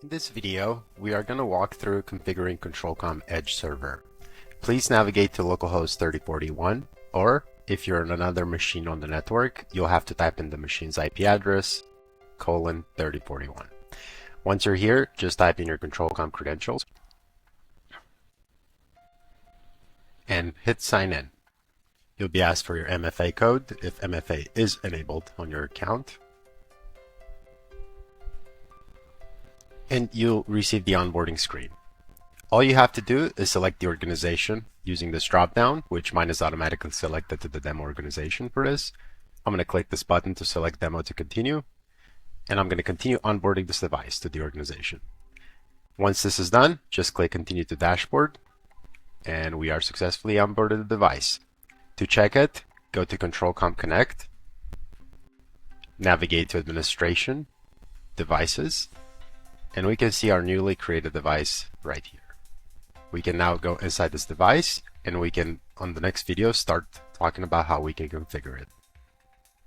In this video, we are going to walk through configuring ControlCom Edge Server. Please navigate to localhost 3041, or if you're on another machine on the network, you'll have to type in the machine's IP address, :3041. Once you're here, just type in your ControlCom credentials and hit sign in. You'll be asked for your MFA code if MFA is enabled on your account. And you'll receive the onboarding screen. All you have to do is select the organization using this drop-down, which mine is automatically selected to the demo organization for this. I'm going to click this button to select demo to continue, and I'm going to continue onboarding this device to the organization. Once this is done, just click continue to dashboard, and we are successfully onboarded the device. To check it, go to ControlCom Connect, navigate to Administration, Devices, and we can see our newly created device right here. We can now go inside this device, and we can, on the next video, start talking about how we can configure it.